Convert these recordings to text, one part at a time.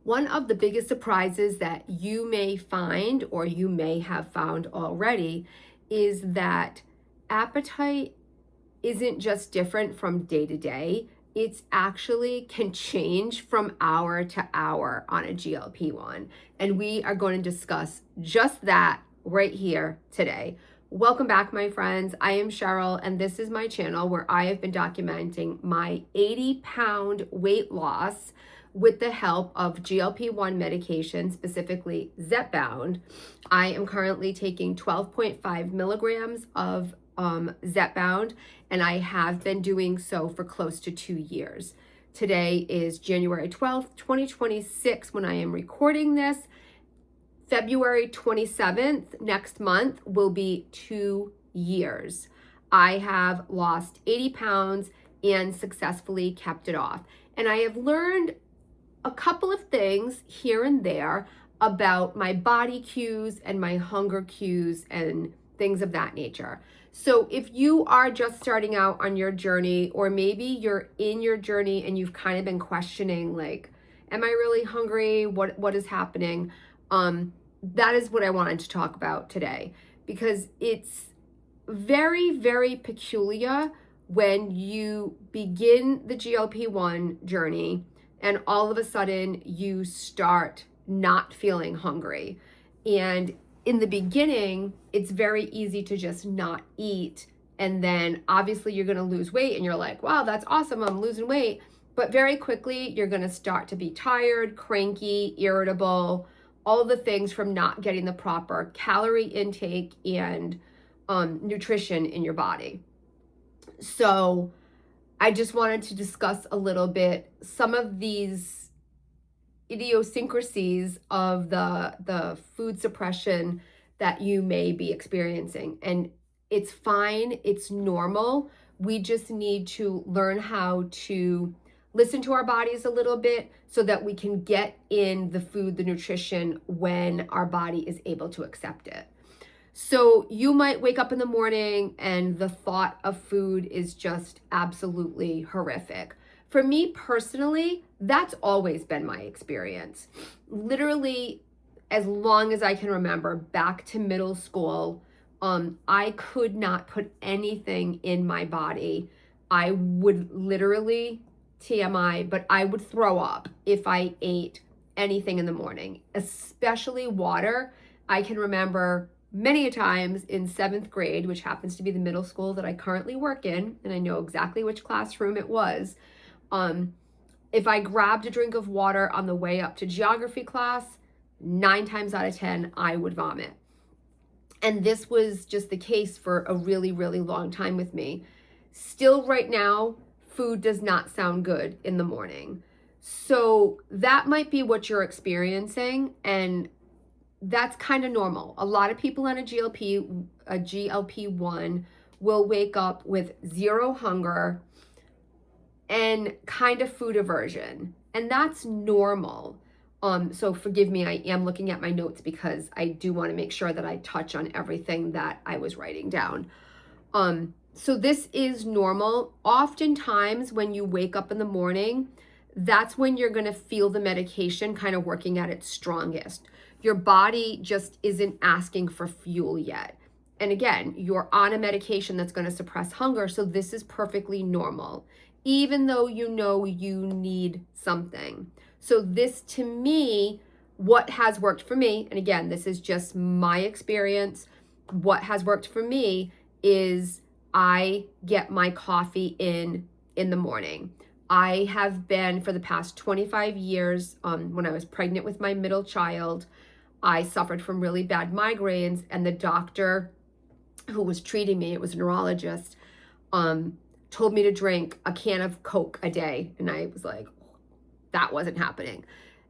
One of the biggest surprises that you may find, or you may have found already, is that appetite isn't just different from day to day. It's actually can change from hour to hour on a GLP-1. And we are going to discuss just that right here today. Welcome back, my friends. I am Cheryl, and this is my channel where I have been documenting my 80-pound weight loss with the help of GLP-1 medication, specifically Zepbound. I am currently taking 12.5 milligrams of Zepbound, and I have been doing so for close to 2 years. Today is January 12th, 2026 when I am recording this. February 27th, next month, will be 2 years. I have lost 80 pounds and successfully kept it off. And I have learned a couple of things here and there about my body cues and my hunger cues and things of that nature. So if you are just starting out on your journey, or maybe you're in your journey and you've kind of been questioning, like, am I really hungry? What is happening? That is what I wanted to talk about today, because it's very, very peculiar when you begin the GLP-1 journey and all of a sudden you start not feeling hungry. And in the beginning, it's very easy to just not eat. And then obviously you're gonna lose weight and you're like, wow, that's awesome, I'm losing weight. But very quickly, you're gonna start to be tired, cranky, irritable, all the things from not getting the proper calorie intake and nutrition in your body. So I just wanted to discuss a little bit some of these idiosyncrasies of the food suppression that you may be experiencing. And it's fine, it's normal. We just need to learn how to listen to our bodies a little bit so that we can get in the food, the nutrition, when our body is able to accept it. So you might wake up in the morning and the thought of food is just absolutely horrific. For me personally, that's always been my experience. Literally, as long as I can remember, back to middle school, I could not put anything in my body. I would literally, TMI, but I would throw up if I ate anything in the morning, especially water. I can remember many a times in 7th grade, which happens to be the middle school that I currently work in, and I know exactly which classroom it was. If I grabbed a drink of water on the way up to geography class, 9 times out of 10, I would vomit. And this was just the case for a really, really long time with me. Still right now, food does not sound good in the morning. So that might be what you're experiencing, and that's kind of normal. A lot of people on a GLP-1 will wake up with zero hunger and kind of food aversion, and that's normal. So forgive me, I am looking at my notes because I do want to make sure that I touch on everything that I was writing down. So this is normal. Oftentimes when you wake up in the morning, that's when you're going to feel the medication kind of working at its strongest. Your body just isn't asking for fuel yet. And again, you're on a medication that's going to suppress hunger, so this is perfectly normal, even though you know you need something. So this, to me, what has worked for me, and again, this is just my experience, what has worked for me is I get my coffee in the morning. I have been, for the past 25 years, when I was pregnant with my middle child, I suffered from really bad migraines, and the doctor who was treating me, it was a neurologist, told me to drink a can of Coke a day. And I was like, that wasn't happening.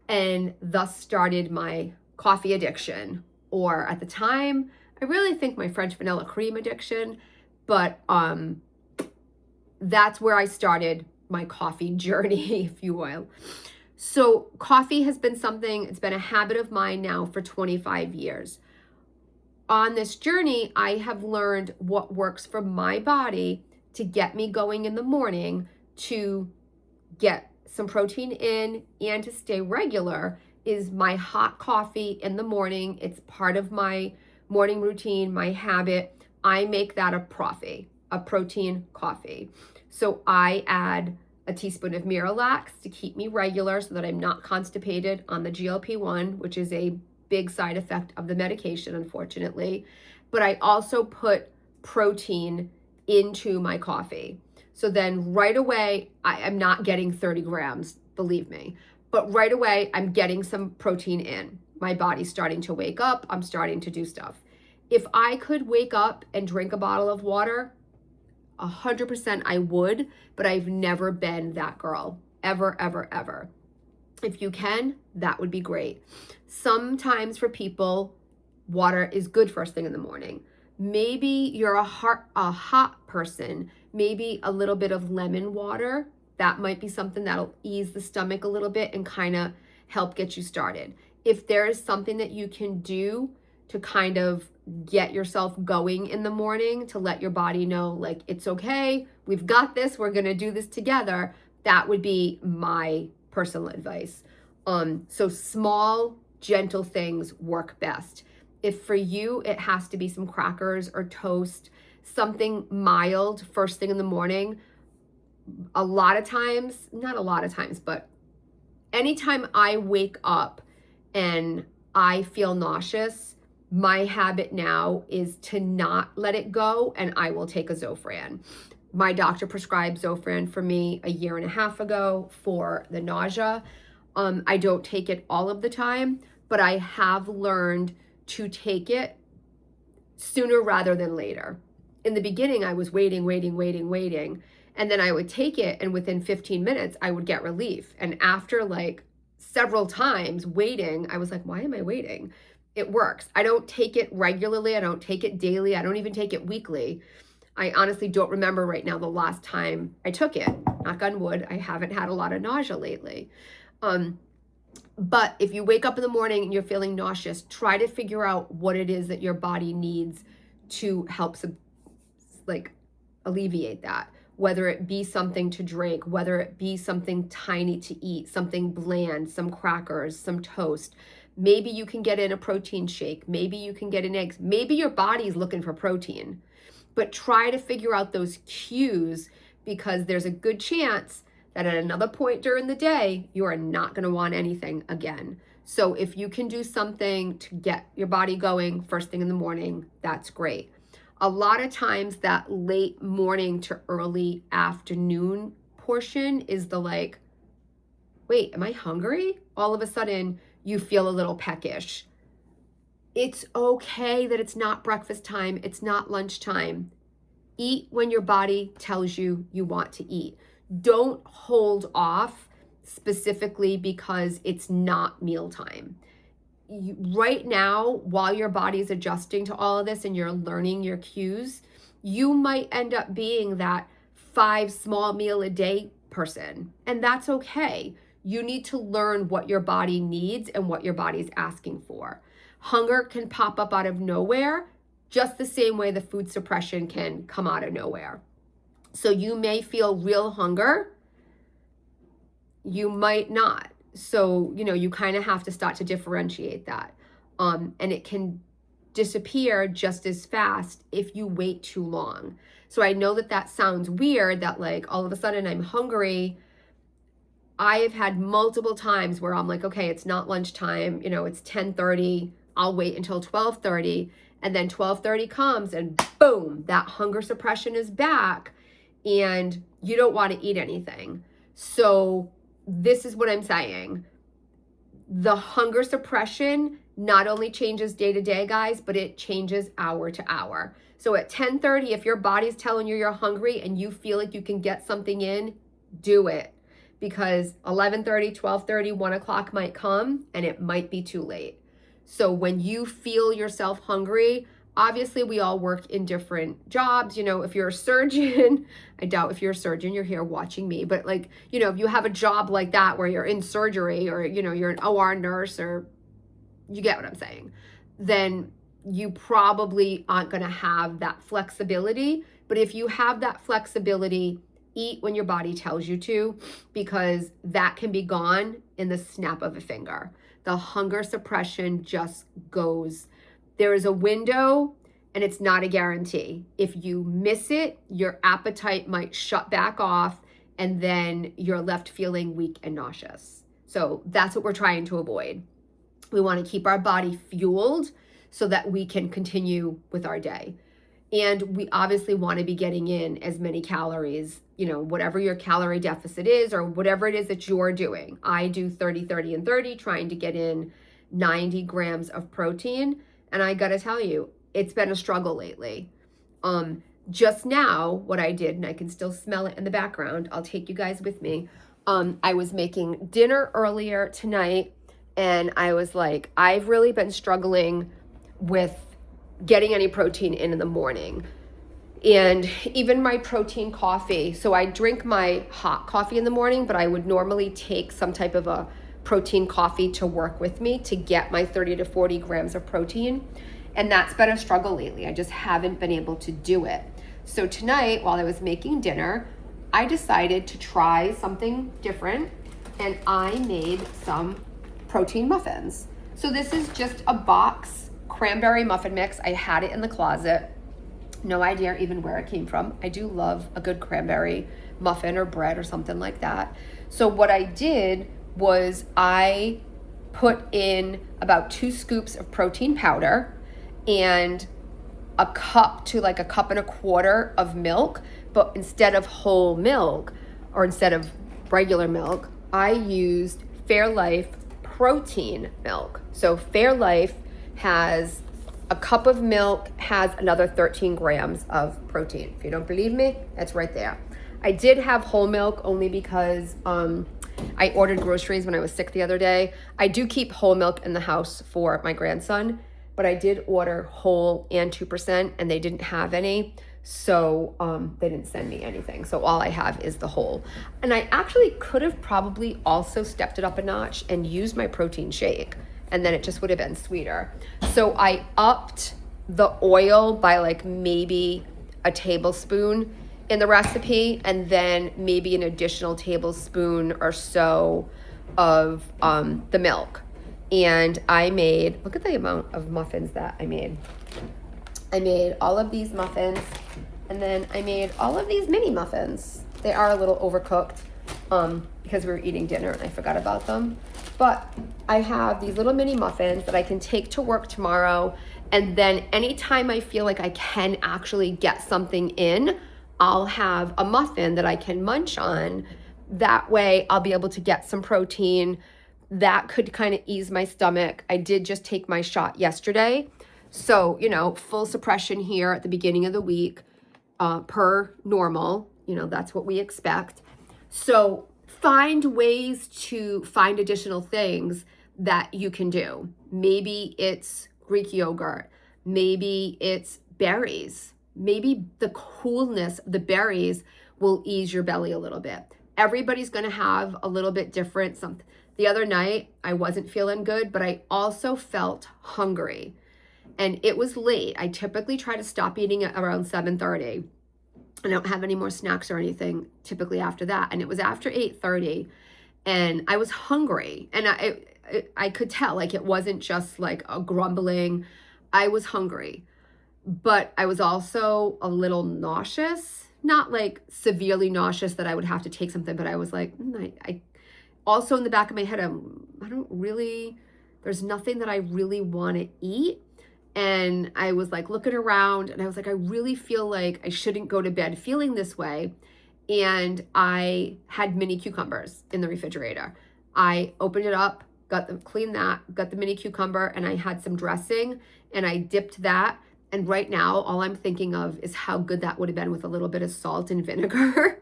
And thus started my coffee addiction, or at the time, I really think my French vanilla cream addiction, but that's where I started my coffee journey, if you will. So coffee has been something, it's been a habit of mine now for 25 years. On this journey, I have learned what works for my body to get me going in the morning to get some protein in and to stay regular is my hot coffee in the morning. It's part of my morning routine, my habit. I make that a protein coffee. So I add a teaspoon of Miralax to keep me regular so that I'm not constipated on the GLP-1, which is a big side effect of the medication, unfortunately. But I also put protein into my coffee. So then right away, I am not getting 30 grams, believe me. But right away, I'm getting some protein in. My body's starting to wake up. I'm starting to do stuff. If I could wake up and drink a bottle of water, 100% I would, but I've never been that girl, ever, ever, ever. If you can, that would be great. Sometimes for people, water is good first thing in the morning. Maybe you're a hot person, maybe a little bit of lemon water. That might be something that'll ease the stomach a little bit and kind of help get you started. If there is something that you can do to kind of get yourself going in the morning, to let your body know, like, it's okay, we've got this, we're going to do this together, that would be my personal advice. So small, gentle things work best. If for you, it has to be some crackers or toast, something mild first thing in the morning, a lot of times, not a lot of times, but anytime I wake up and I feel nauseous, my habit now is to not let it go, and I will take a Zofran. My doctor prescribed Zofran for me a year and a half ago for the nausea. I don't take it all of the time, but I have learned to take it sooner rather than later. In the beginning, I was waiting, and then I would take it, and within 15 minutes, I would get relief. And after like several times waiting, I was like, why am I waiting? It works. I don't take it regularly. I don't take it daily. I don't even take it weekly. I honestly don't remember right now the last time I took it. Knock on wood, I haven't had a lot of nausea lately. But if you wake up in the morning and you're feeling nauseous, try to figure out what it is that your body needs to help alleviate that. Whether it be something to drink, whether it be something tiny to eat, something bland, some crackers, some toast. Maybe you can get in a protein shake. Maybe you can get in eggs. Maybe your body's looking for protein. But try to figure out those cues, because there's a good chance that at another point during the day, you are not going to want anything again. So if you can do something to get your body going first thing in the morning, that's great. A lot of times that late morning to early afternoon portion is the like, wait, am I hungry? All of a sudden you feel a little peckish. It's okay that it's not breakfast time. It's not lunchtime. Eat when your body tells you you want to eat. Don't hold off specifically because it's not mealtime. Right now, while your body is adjusting to all of this and you're learning your cues, you might end up being that 5 small meal a day person, and that's okay. You need to learn what your body needs and what your body's asking for. Hunger can pop up out of nowhere, just the same way the food suppression can come out of nowhere. So you may feel real hunger, you might not. So, you kind of have to start to differentiate that. And it can disappear just as fast if you wait too long. So I know that sounds weird, that like all of a sudden I'm hungry. I have had multiple times where I'm like, okay, it's not lunchtime, it's 10:30. I'll wait until 12:30. And then 12:30 comes and boom, that hunger suppression is back and you don't want to eat anything. So this is what I'm saying. The hunger suppression not only changes day to day, guys, but it changes hour to hour. So at 10:30, if your body's telling you you're hungry and you feel like you can get something in, do it. Because 11:30, 12:30, 1 o'clock might come and it might be too late. So when you feel yourself hungry, obviously we all work in different jobs. If you're a surgeon, I doubt if you're a surgeon, you're here watching me, but like, if you have a job like that where you're in surgery or, you're an OR nurse, or you get what I'm saying, then you probably aren't going to have that flexibility. But if you have that flexibility eat when your body tells you to, because that can be gone in the snap of a finger. The hunger suppression just goes. There is a window, and it's not a guarantee. If you miss it, your appetite might shut back off, and then you're left feeling weak and nauseous. So that's what we're trying to avoid. We want to keep our body fueled so that we can continue with our day. And we obviously want to be getting in as many calories, you know, whatever your calorie deficit is or whatever it is that you're doing. I do 30, 30, and 30, trying to get in 90 grams of protein. And I got to tell you, it's been a struggle lately. Just now, what I did, and I can still smell it in the background, I'll take you guys with me. I was making dinner earlier tonight, and I was like, I've really been struggling with getting any protein in the morning. And even my protein coffee. So I drink my hot coffee in the morning, but I would normally take some type of a protein coffee to work with me to get my 30 to 40 grams of protein. And that's been a struggle lately. I just haven't been able to do it. So tonight, while I was making dinner, I decided to try something different, and I made some protein muffins. So this is just a box cranberry muffin mix. I had it in the closet. No idea even where it came from. I do love a good cranberry muffin or bread or something like that. So what I did was I put in about 2 scoops of protein powder and a cup to like a cup and a quarter of milk, but instead of whole milk or instead of regular milk, I used Fairlife protein milk. So Fairlife has a cup of milk, has another 13 grams of protein. If you don't believe me, that's right there. I did have whole milk only because I ordered groceries when I was sick the other day. I do keep whole milk in the house for my grandson, but I did order whole and 2%, and they didn't have any. So they didn't send me anything. So all I have is the whole. And I actually could have probably also stepped it up a notch and used my protein shake, and then it just would have been sweeter. So I upped the oil by like maybe a tablespoon in the recipe, and then maybe an additional tablespoon or so of the milk. And I made, look at the amount of muffins that I made. I made all of these muffins, and then I made all of these mini muffins. They are a little overcooked because we were eating dinner and I forgot about them. But I have these little mini muffins that I can take to work tomorrow, and then anytime I feel like I can actually get something in, I'll have a muffin that I can munch on. That way I'll be able to get some protein. That could kind of ease my stomach. I did just take my shot yesterday. So, you know, full suppression here at the beginning of the week, per normal, you know, that's what we expect. So find ways to find additional things that you can do. Maybe it's Greek yogurt. Maybe it's berries. Maybe the coolness of the berries will ease your belly a little bit. Everybody's going to have a little bit different something. The other night, I wasn't feeling good, but I also felt hungry. And it was late. I typically try to stop eating at around 7:30. I don't have any more snacks or anything typically after that. And it was after 8:30, and I was hungry. And I could tell, like, it wasn't just like a grumbling. I was hungry. But I was also a little nauseous. Not like severely nauseous that I would have to take something, but I was like, I also in the back of my head, I don't really, there's nothing that I really want to eat. And I was like looking around, and I was like, I really feel like I shouldn't go to bed feeling this way. And I had mini cucumbers in the refrigerator. I opened it up, cleaned that, got the mini cucumber, and I had some dressing, and I dipped that. And right now, all I'm thinking of is how good that would have been with a little bit of salt and vinegar.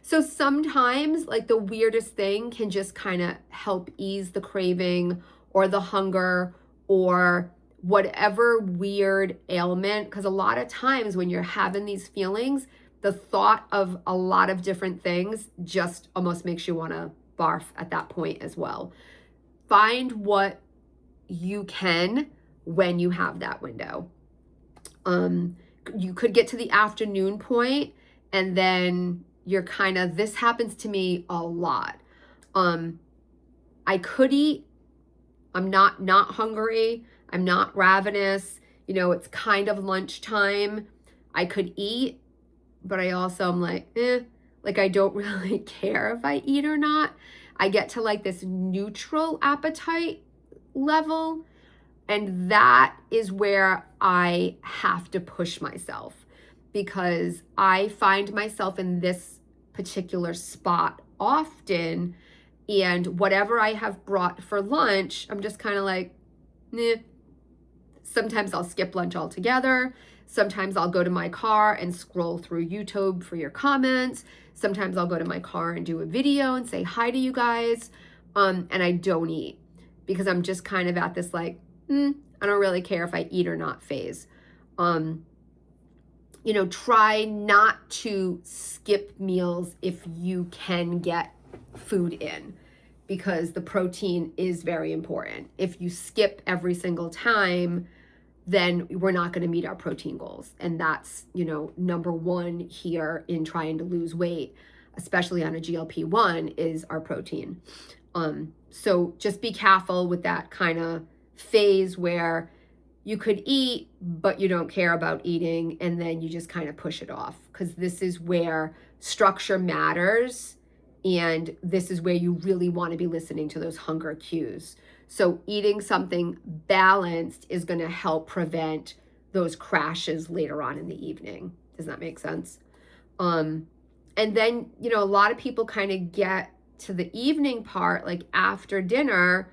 So sometimes, like, the weirdest thing can just kind of help ease the craving or the hunger or whatever weird ailment. Because a lot of times when you're having these feelings, the thought of a lot of different things just almost makes you want to barf at that point as well. Find what you can when you have that window. You could get to the afternoon point, and then you're kind of, this happens to me a lot. I could eat, I'm not hungry, I'm not ravenous, you know, it's kind of lunchtime, I could eat, but I also am like, like I don't really care if I eat or not. I get to like this neutral appetite level, and that is where I have to push myself, because I find myself in this particular spot often, and whatever I have brought for lunch, I'm just kind of like, nah. Sometimes I'll skip lunch altogether. Sometimes I'll go to my car and scroll through YouTube for your comments. Sometimes I'll go to my car and do a video and say hi to you guys. And I don't eat, because I'm just kind of at this like, I don't really care if I eat or not phase. You know, try not to skip meals if you can get food in, because the protein is very important. If you skip every single time, then we're not going to meet our protein goals. And that's, you know, number one here in trying to lose weight, especially on a GLP-1, is our protein. So just be careful with that kind of phase where you could eat, but you don't care about eating, and then you just kind of push it off, because this is where structure matters, and this is where you really want to be listening to those hunger cues. So eating something balanced is going to help prevent those crashes later on in the evening. Does that make sense? And then, you know, a lot of people kind of get to the evening part, like after dinner,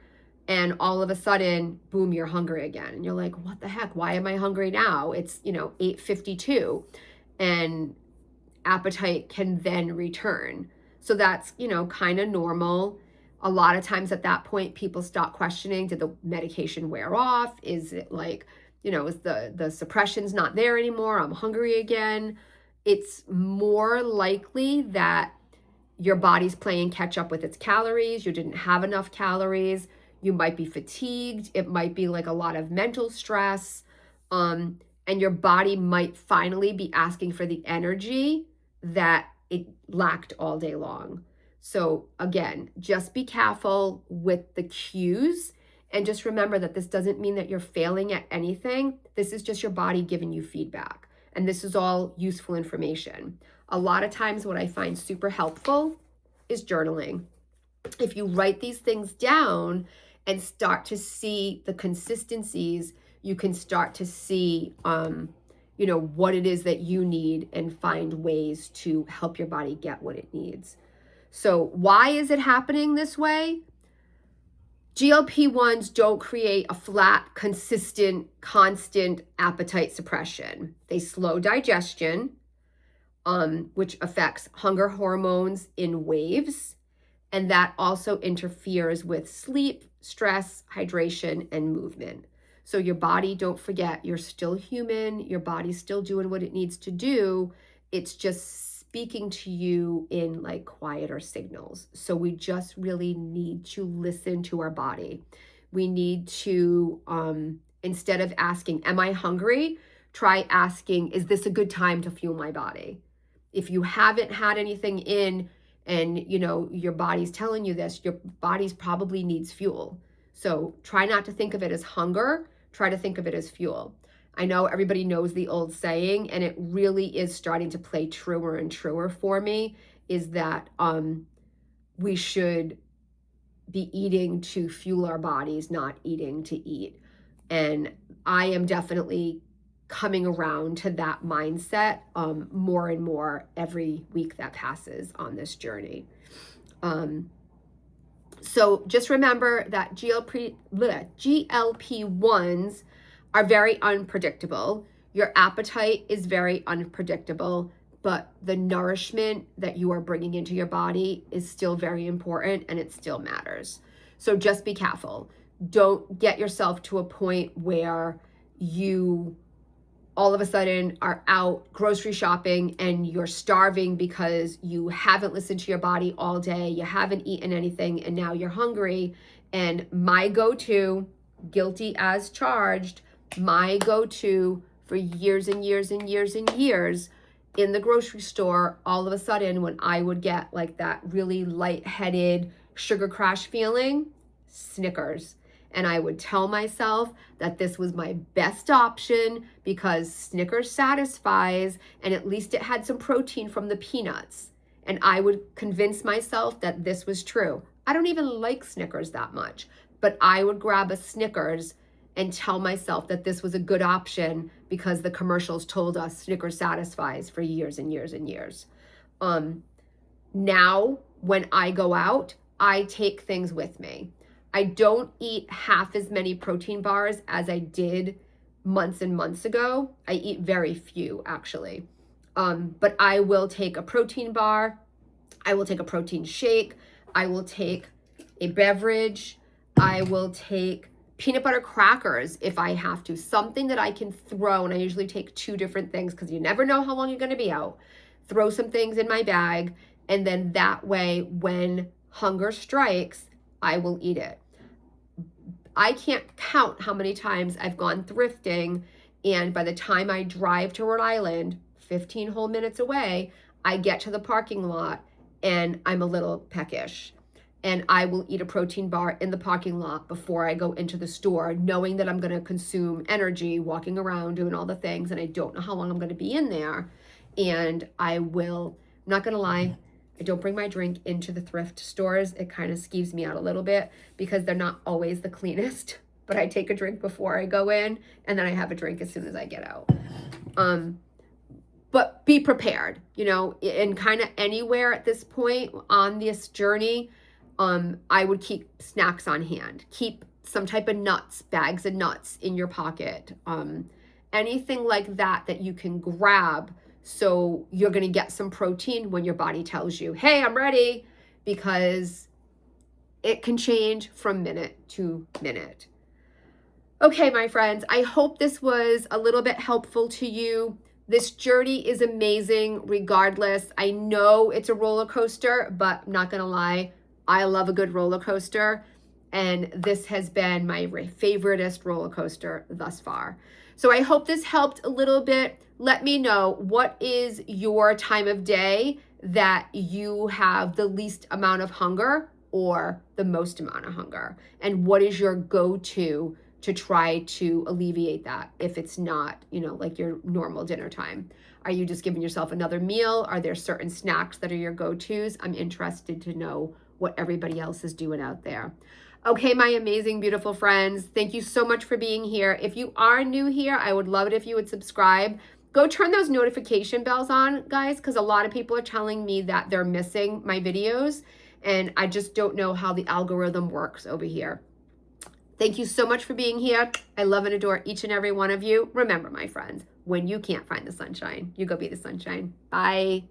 and all of a sudden, boom, you're hungry again. And you're like, what the heck? Why am I hungry now? It's, you know, 8:52, and appetite can then return. So that's, you know, kind of normal. A lot of times at that point, people stop questioning, did the medication wear off? Is it like, you know, is the suppression's not there anymore? I'm hungry again. It's more likely that your body's playing catch up with its calories. You didn't have enough calories. You might be fatigued. It might be like a lot of mental stress. And your body might finally be asking for the energy that it lacked all day long. So again, just be careful with the cues, and just remember that this doesn't mean that you're failing at anything. This is just your body giving you feedback. And this is all useful information. A lot of times what I find super helpful is journaling. If you write these things down and start to see the consistencies, you can start to see, you know, what it is that you need, and find ways to help your body get what it needs. So why is it happening this way? GLP-1s don't create a flat, consistent, constant appetite suppression. They slow digestion, which affects hunger hormones in waves. And that also interferes with sleep, stress, hydration, and movement. So your body, don't forget, you're still human. Your body's still doing what it needs to do. It's just speaking to you in like quieter signals. So we just really need to listen to our body. We need to, instead of asking, am I hungry? Try asking, is this a good time to fuel my body? If you haven't had anything in, and you know your body's telling you this, your body's probably needs fuel. So try not to think of it as hunger. Try to think of it as fuel. I know everybody knows the old saying, and it really is starting to play truer and truer for me, is that we should be eating to fuel our bodies, not eating to eat. And I am definitely coming around to that mindset more and more every week that passes on this journey. So just remember that GLP-1s are very unpredictable. Your appetite is very unpredictable, but the nourishment that you are bringing into your body is still very important, and it still matters. So just be careful. Don't get yourself to a point where you all of a sudden are out grocery shopping and you're starving because you haven't listened to your body all day, you haven't eaten anything, and now you're hungry. And my go-to, guilty as charged, my go-to for years and years and years and years in the grocery store, all of a sudden when I would get like that really lightheaded sugar crash feeling, Snickers. And I would tell myself that this was my best option because Snickers satisfies, and at least it had some protein from the peanuts. And I would convince myself that this was true. I don't even like Snickers that much, but I would grab a Snickers and tell myself that this was a good option because the commercials told us Snickers satisfies for years and years and years. Now, when I go out, I take things with me. I don't eat half as many protein bars as I did months and months ago. I eat very few, actually. But I will take a protein bar. I will take a protein shake. I will take a beverage. I will take peanut butter crackers if I have to. Something that I can throw, and I usually take 2 different things because you never know how long you're going to be out. Throw some things in my bag, and then that way, when hunger strikes, I will eat it. I can't count how many times I've gone thrifting, and by the time I drive to Rhode Island, 15 whole minutes away, I get to the parking lot and I'm a little peckish. And I will eat a protein bar in the parking lot before I go into the store, knowing that I'm going to consume energy walking around doing all the things, and I don't know how long I'm going to be in there. And I will, I'm not going to lie, I don't bring my drink into the thrift stores. It kind of skeeves me out a little bit because they're not always the cleanest, but I take a drink before I go in, and then I have a drink as soon as I get out. But be prepared, you know, and kind of anywhere at this point on this journey, I would keep snacks on hand, keep some type of nuts, bags of nuts in your pocket, anything like that that you can grab. So you're going to get some protein when your body tells you, hey, I'm ready, because it can change from minute to minute. Okay, my friends, I hope this was a little bit helpful to you. This journey is amazing regardless. I know it's a roller coaster, but I'm not going to lie, I love a good roller coaster. And this has been my favoriteest roller coaster thus far. So I hope this helped a little bit. Let me know, what is your time of day that you have the least amount of hunger or the most amount of hunger? And what is your go-to to try to alleviate that if it's not, you know, like your normal dinner time? Are you just giving yourself another meal? Are there certain snacks that are your go-tos? I'm interested to know what everybody else is doing out there. Okay, my amazing, beautiful friends, thank you so much for being here. If you are new here, I would love it if you would subscribe. Go turn those notification bells on, guys, because a lot of people are telling me that they're missing my videos, and I just don't know how the algorithm works over here. Thank you so much for being here. I love and adore each and every one of you. Remember, my friends, when you can't find the sunshine, you go be the sunshine. Bye.